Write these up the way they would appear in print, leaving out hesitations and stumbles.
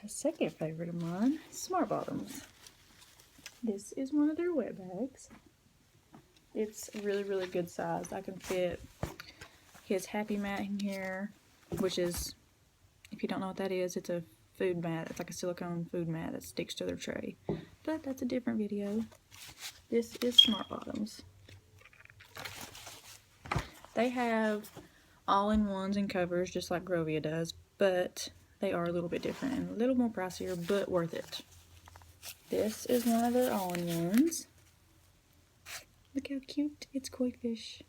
A second favorite of mine, Smart Bottoms. This is one of their wet bags. It's a really, really good size. I can fit his Happy Mat in here, which is, if you don't know what that is, it's a food mat. It's like a silicone food mat that sticks to their tray. But that's a different video. This is Smart Bottoms. They have all-in-ones and covers just like Grovia does, but they are a little bit different and a little more pricier, but worth it. This is one of their all-in-ones. Look how cute. It's koi fish.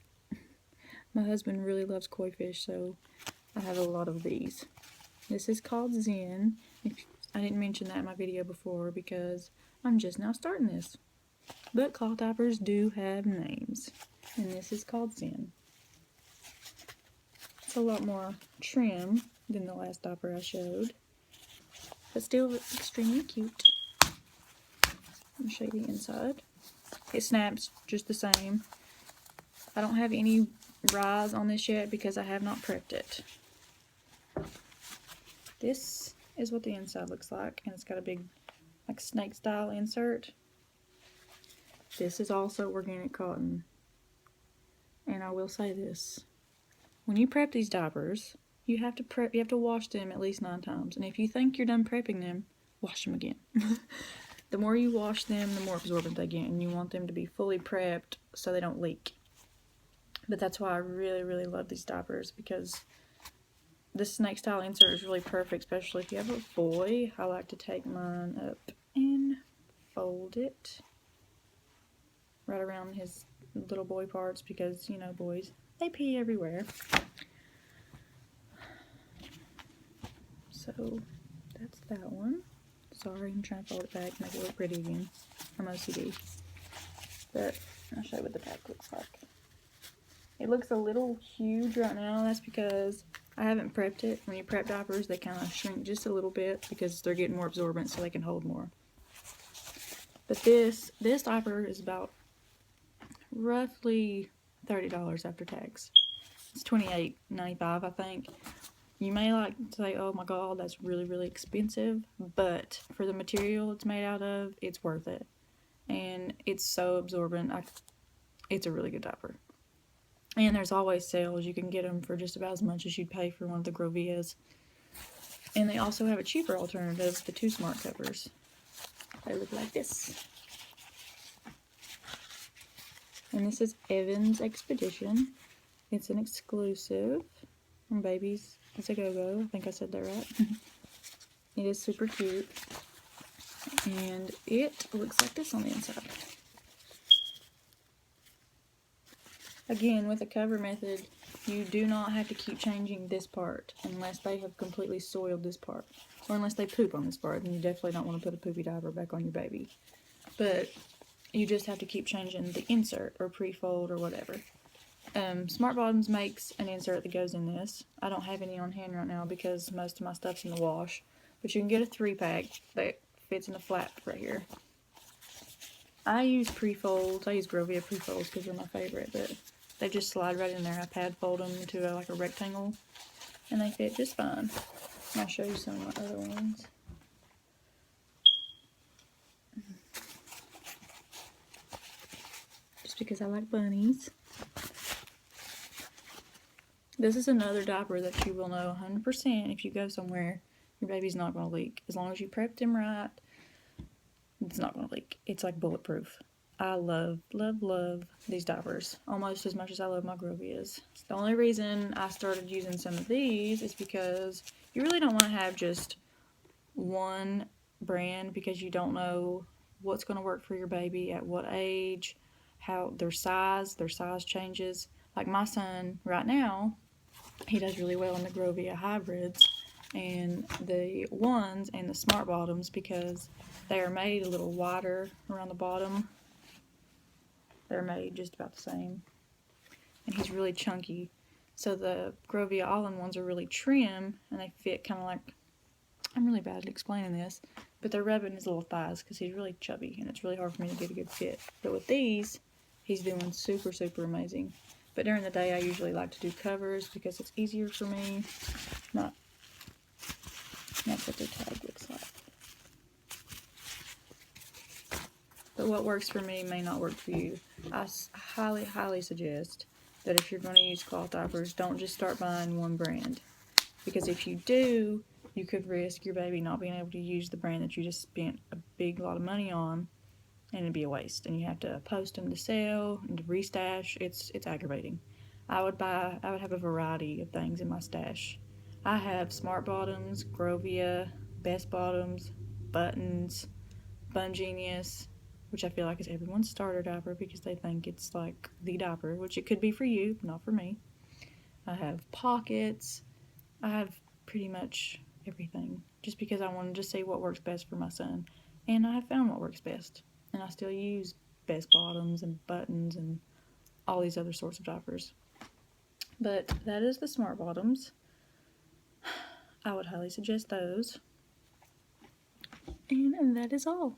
My husband really loves koi fish, so I have a lot of these. This is called Zen. I didn't mention that in my video before because I'm just now starting this. But cloth diapers do have names. And this is called Zen. It's a lot more trim than the last diaper I showed. But still extremely cute. Let me show you the inside. It snaps just the same. I don't have any rise on this yet because I have not prepped it. This is what the inside looks like, and it's got a big like snake style insert. This is also organic cotton. And I will say this. When you prep these diapers, you have to wash them at least 9 times. And if you think you're done prepping them, wash them again. The more you wash them, the more absorbent they get, and you want them to be fully prepped so they don't leak. But that's why I really, really love these diapers, because this snake style insert is really perfect, especially if you have a boy. I like to take mine up and fold it right around his little boy parts, because, you know, boys, they pee everywhere. So that's that one. Sorry, I'm trying to fold it back, make it look pretty again. I'm OCD. But I'll show you what the back looks like. It looks a little huge right now. That's because I haven't prepped it. When you prep diapers, they kind of shrink just a little bit because they're getting more absorbent so they can hold more. But this diaper is about roughly $30 after tax. It's $28.95, I think. You may like to say, oh my god, that's really, really expensive, but for the material it's made out of, it's worth it. And it's so absorbent. It's a really good diaper. And there's always sales. You can get them for just about as much as you'd pay for one of the Grovias. And they also have a cheaper alternative, the 2 Smart covers. They look like this. And this is Evan's Expedition. It's an exclusive from Babies It's a Go-Go. I think I said that right. It is super cute. And it looks like this on the inside. Again, with the cover method, you do not have to keep changing this part unless they have completely soiled this part. Or unless they poop on this part, and you definitely don't want to put a poopy diaper back on your baby. But you just have to keep changing the insert or pre-fold or whatever. Smart Bottoms makes an insert that goes in this. I don't have any on hand right now because most of my stuff's in the wash. But you can get a 3-pack that fits in the flap right here. I use pre-folds. I use Grovia pre-folds because they're my favorite, but they just slide right in there. I pad fold them into like a rectangle, and they fit just fine. And I'll show you some of my other ones. Just because I like bunnies. This is another diaper that you will know 100% if you go somewhere, your baby's not going to leak. As long as you prep them right, it's not going to leak. It's like bulletproof. I love, love, love these diapers almost as much as I love my Grovias. The only reason I started using some of these is because you really don't want to have just one brand, because you don't know what's going to work for your baby at what age, how their size changes. Like my son right now, he does really well in the Grovia hybrids and the ones and the Smart Bottoms because they are made a little wider around the bottom. They're made just about the same. And he's really chunky. So the Grovia all-in-ones are really trim, and they fit kind of like, I'm really bad at explaining this, but they're rubbing his little thighs because he's really chubby, and it's really hard for me to get a good fit. But with these, he's doing super, super amazing. But during the day, I usually like to do covers because it's easier for me. That's what their tag looks like. what works for me may not work for you. I highly, highly suggest that if you're going to use cloth diapers, don't just start buying one brand. Because if you do, you could risk your baby not being able to use the brand that you just spent a big lot of money on, and it'd be a waste. And you have to post them to sell and to restash. It's aggravating. I would have a variety of things in my stash. I have Smart Bottoms, Grovia, Best Bottoms, Buttons, Bun Genius, which I feel like is everyone's starter diaper because they think it's like the diaper, which it could be for you, but not for me. I have Pockets. I have pretty much everything just because I wanted to see what works best for my son. And I have found what works best. And I still use Best Bottoms and Buttons and all these other sorts of diapers. But that is the Smart Bottoms. I would highly suggest those. And that is all.